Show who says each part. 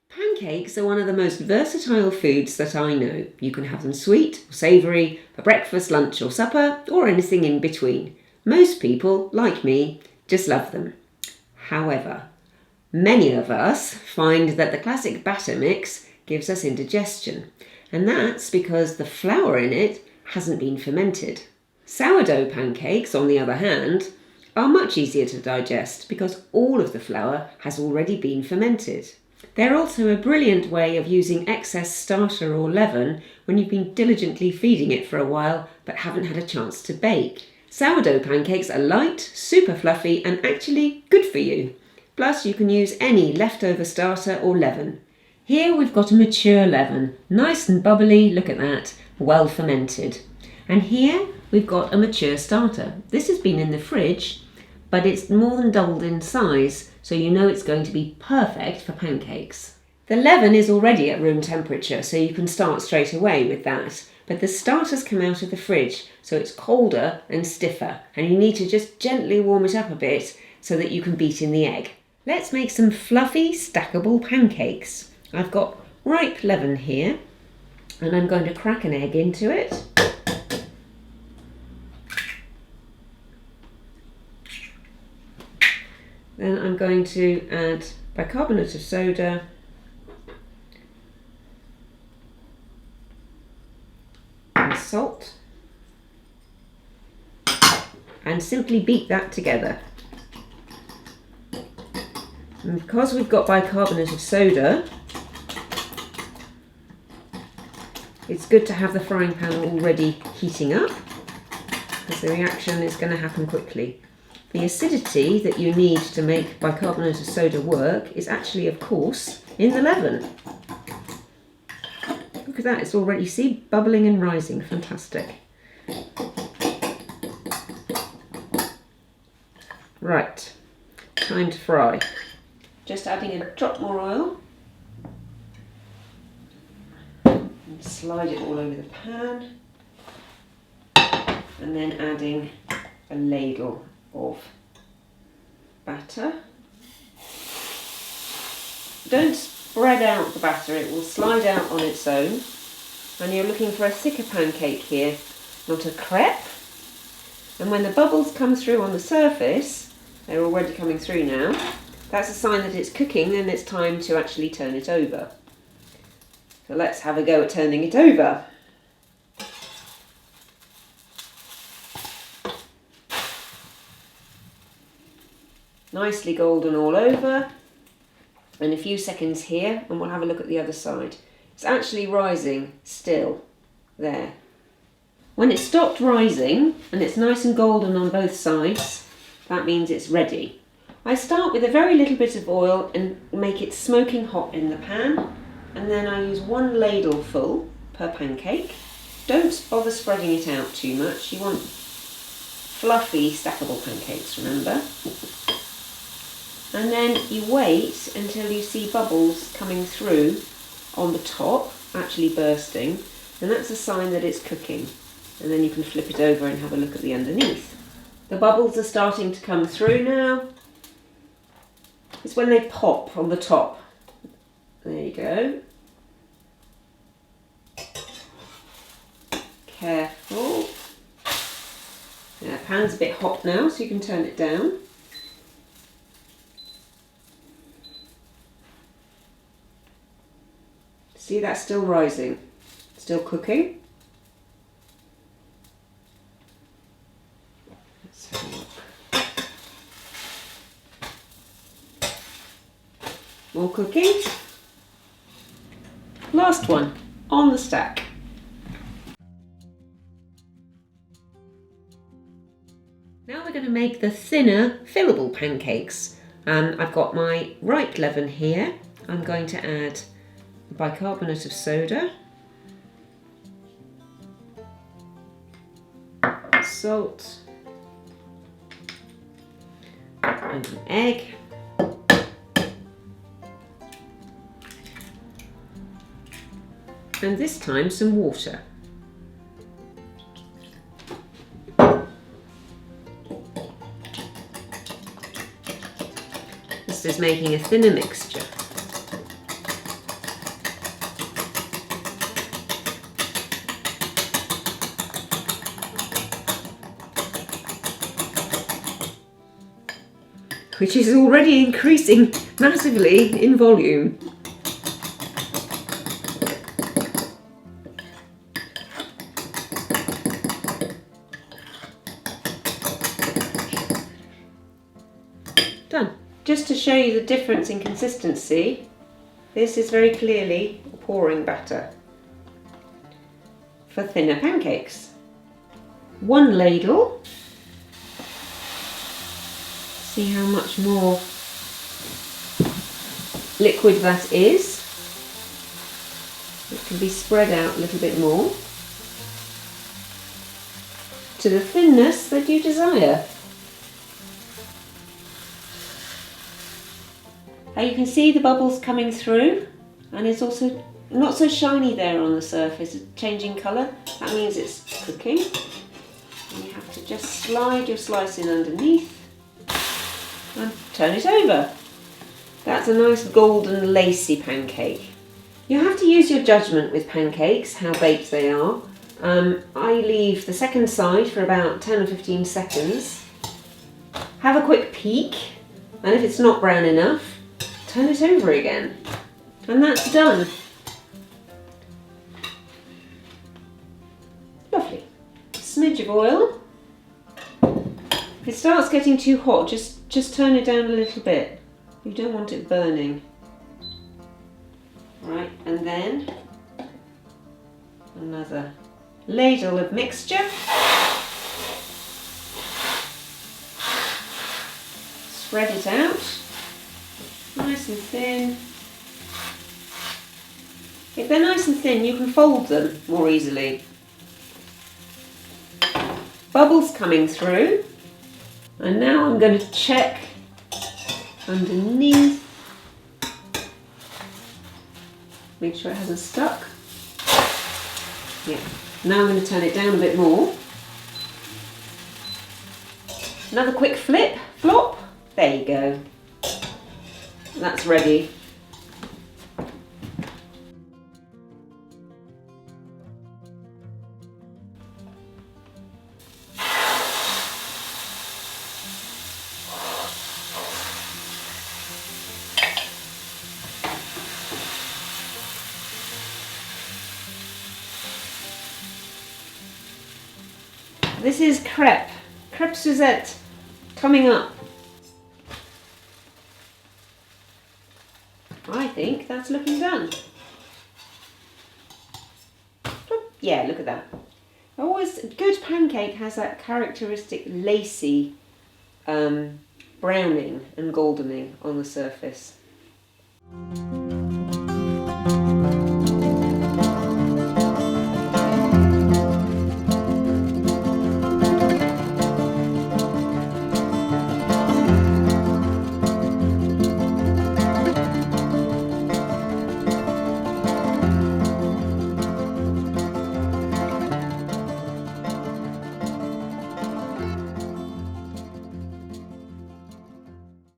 Speaker 1: Pancakes are one of the most versatile foods that I know. You can have them sweet or savoury, for breakfast, lunch or supper, or anything in between. Most people, like me, just love them. However, many of us find that the classic batter mix gives us indigestion, and that's because the flour in it hasn't been fermented. Sourdough pancakes, on the other hand, are much easier to digest because all of the flour has already been fermented. They're also a brilliant way of using excess starter or leaven when you've been diligently feeding it for a while but haven't had a chance to bake. Sourdough pancakes are light, super fluffy and actually good for you. Plus you can use any leftover starter or leaven. Here we've got a mature leaven, nice and bubbly, look at that, well fermented. And here we've got a mature starter. This has been in the fridge, but it's more than doubled in size, so you know it's going to be perfect for pancakes. The leaven is already at room temperature, so you can start straight away with that. But the starters come out of the fridge, so it's colder and stiffer, and you need to just gently warm it up a bit so that you can beat in the egg. Let's make some fluffy, stackable pancakes. I've got ripe leaven here, and I'm going to crack an egg into it. Then I'm going to add bicarbonate of soda, and salt, and simply beat that together. And because we've got bicarbonate of soda, it's good to have the frying pan already heating up, because the reaction is going to happen quickly. The acidity that you need to make bicarbonate of soda work is actually, of course, in the leaven. Look at that, it's already, see, bubbling and rising. Fantastic. Right, time to fry. Just adding a drop more oil. And slide it all over the pan. And then adding a ladle of batter. Don't spread out the batter, it will slide out on its own. And you're looking for a thicker pancake here, not a crepe. And when the bubbles come through on the surface, they're already coming through now, that's a sign that it's cooking and it's time to actually turn it over. So let's have a go at turning it over. Nicely golden all over, and a few seconds here and we'll have a look at the other side. It's actually rising still, there. When it's stopped rising and it's nice and golden on both sides, that means it's ready. I start with a very little bit of oil and make it smoking hot in the pan, and then I use 1 ladleful per pancake. Don't bother spreading it out too much, you want fluffy stackable pancakes, remember. And then you wait until you see bubbles coming through on the top, actually bursting, and that's a sign that it's cooking. And then you can flip it over and have a look at the underneath. The bubbles are starting to come through now. It's when they pop on the top. There you go. Careful. Yeah, the pan's a bit hot now, so you can turn it down. See, that's still rising, still cooking. Let's have a look. More cooking. Last one, on the stack. Now we're going to make the thinner, fillable pancakes. I've got my ripe leaven here. I'm going to add bicarbonate of soda, salt, and an egg, and this time some water. This is making a thinner mixture. which is already increasing massively in volume. Done. Just to show you the difference in consistency, this is very clearly a pouring batter for thinner pancakes. 1 ladle. See how much more liquid that is. It can be spread out a little bit more to the thinness that you desire. Now you can see the bubbles coming through, and it's also not so shiny there on the surface. It's changing colour. That means it's cooking. And you have to just slide your slice in underneath and turn it over. That's a nice golden lacy pancake. You have to use your judgment with pancakes, how baked they are. I leave the second side for about 10 or 15 seconds. Have a quick peek, and if it's not brown enough, turn it over again. And that's done. Lovely. A smidge of oil. If it starts getting too hot, just turn it down a little bit. You don't want it burning. Right, and then another ladle of mixture. Spread it out, nice and thin. If they're nice and thin, you can fold them more easily. Bubbles coming through. And now I'm going to check underneath. Make sure it hasn't stuck. Yeah. Now I'm going to turn it down a bit more. Another quick flip, flop. There you go. That's ready. This is crepe Suzette coming up. I think that's looking done. Yeah, look at that. Always a good pancake has that characteristic lacy browning and goldening on the surface.